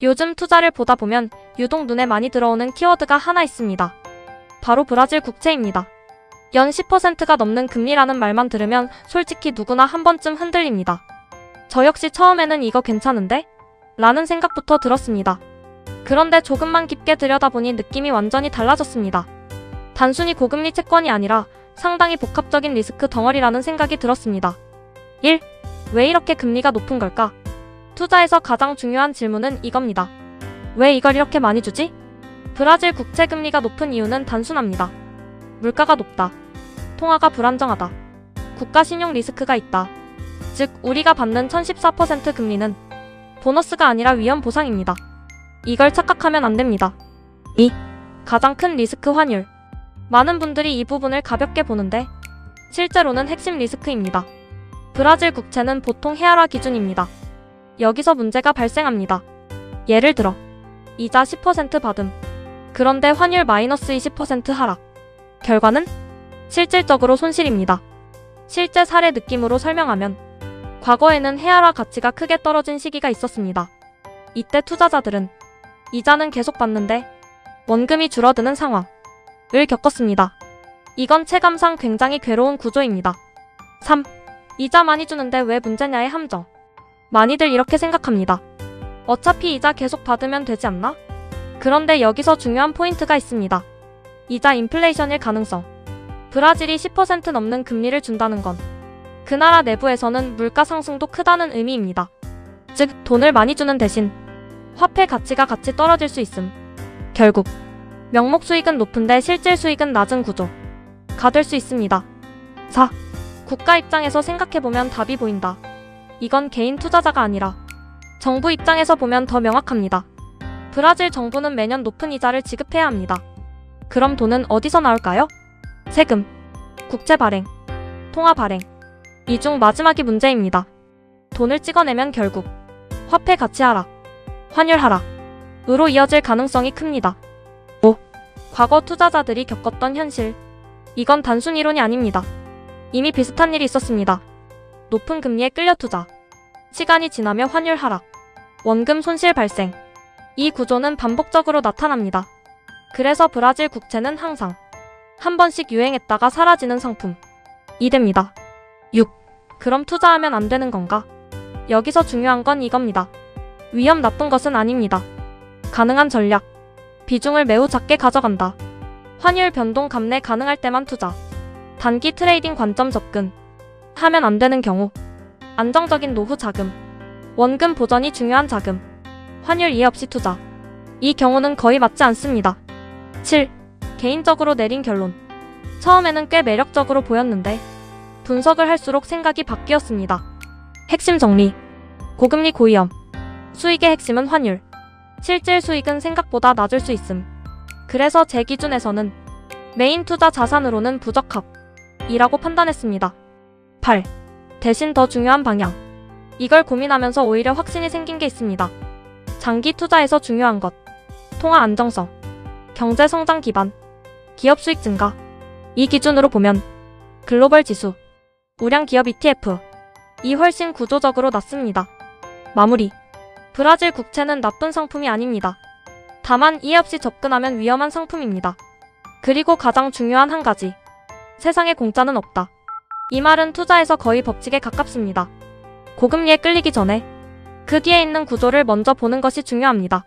요즘 투자를 보다 보면 유독 눈에 많이 들어오는 키워드가 하나 있습니다. 바로 브라질 국채입니다. 연 10%가 넘는 금리라는 말만 들으면 솔직히 누구나 한 번쯤 흔들립니다. 저 역시 처음에는 이거 괜찮은데? 라는 생각부터 들었습니다. 그런데 조금만 깊게 들여다보니 느낌이 완전히 달라졌습니다. 단순히 고금리 채권이 아니라 상당히 복합적인 리스크 덩어리라는 생각이 들었습니다. 1. 왜 이렇게 금리가 높은 걸까? 투자에서 가장 중요한 질문은 이겁니다. 왜 이걸 이렇게 많이 주지? 브라질 국채 금리가 높은 이유는 단순합니다. 물가가 높다. 통화가 불안정하다. 국가 신용 리스크가 있다. 즉, 우리가 받는 1014% 금리는 보너스가 아니라 위험 보상입니다. 이걸 착각하면 안 됩니다. 2. 가장 큰 리스크 환율. 많은 분들이 이 부분을 가볍게 보는데 실제로는 핵심 리스크입니다. 브라질 국채는 보통 헤아라 기준입니다. 여기서 문제가 발생합니다. 예를 들어 이자 10% 받음. 그런데 환율 마이너스 20% 하락. 결과는 실질적으로 손실입니다. 실제 사례 느낌으로 설명하면 과거에는 헤아라 가치가 크게 떨어진 시기가 있었습니다. 이때 투자자들은 이자는 계속 받는데 원금이 줄어드는 상황을 겪었습니다. 이건 체감상 굉장히 괴로운 구조입니다. 3. 이자 많이 주는데 왜 문제냐의 함정. 많이들 이렇게 생각합니다. 어차피 이자 계속 받으면 되지 않나? 그런데 여기서 중요한 포인트가 있습니다. 이자 인플레이션일 가능성. 브라질이 10% 넘는 금리를 준다는 건 그 나라 내부에서는 물가 상승도 크다는 의미입니다. 즉, 돈을 많이 주는 대신 화폐 가치가 같이 떨어질 수 있음. 결국 명목 수익은 높은데 실질 수익은 낮은 구조가 될 수 있습니다. 4. 국가 입장에서 생각해보면 답이 보인다. 이건 개인 투자자가 아니라 정부 입장에서 보면 더 명확합니다. 브라질 정부는 매년 높은 이자를 지급해야 합니다. 그럼 돈은 어디서 나올까요? 세금, 국채 발행, 통화 발행. 이 중 마지막이 문제입니다. 돈을 찍어내면 결국 화폐 가치 하락, 환율 하락으로 이어질 가능성이 큽니다. 5. 과거 투자자들이 겪었던 현실. 이건 단순 이론이 아닙니다. 이미 비슷한 일이 있었습니다. 높은 금리에 끌려 투자. 시간이 지나며 환율 하락, 원금 손실 발생. 이 구조는 반복적으로 나타납니다. 그래서 브라질 국채는 항상 한 번씩 유행했다가 사라지는 상품이 됩니다. 6. 그럼 투자하면 안 되는 건가? 여기서 중요한 건 이겁니다. 위험 나쁜 것은 아닙니다. 가능한 전략. 비중을 매우 작게 가져간다. 환율 변동 감내 가능할 때만 투자. 단기 트레이딩 관점 접근. 하면 안 되는 경우. 안정적인 노후 자금. 원금 보전이 중요한 자금. 환율 이해 없이 투자. 이 경우는 거의 맞지 않습니다. 7. 개인적으로 내린 결론. 처음에는 꽤 매력적으로 보였는데 분석을 할수록 생각이 바뀌었습니다. 핵심 정리. 고금리 고위험. 수익의 핵심은 환율. 실질 수익은 생각보다 낮을 수 있음. 그래서 제 기준에서는 메인 투자 자산으로는 부적합이라고 판단했습니다. 8. 대신 더 중요한 방향. 이걸 고민하면서 오히려 확신이 생긴 게 있습니다. 장기 투자에서 중요한 것. 통화 안정성. 경제 성장 기반. 기업 수익 증가. 이 기준으로 보면 글로벌 지수, 우량 기업 ETF. 이 훨씬 구조적으로 낫습니다. 마무리. 브라질 국채는 나쁜 상품이 아닙니다. 다만 이해 없이 접근하면 위험한 상품입니다. 그리고 가장 중요한 한 가지. 세상에 공짜는 없다. 이 말은 투자에서 거의 법칙에 가깝습니다. 고금리에 끌리기 전에 그 뒤에 있는 구조를 먼저 보는 것이 중요합니다.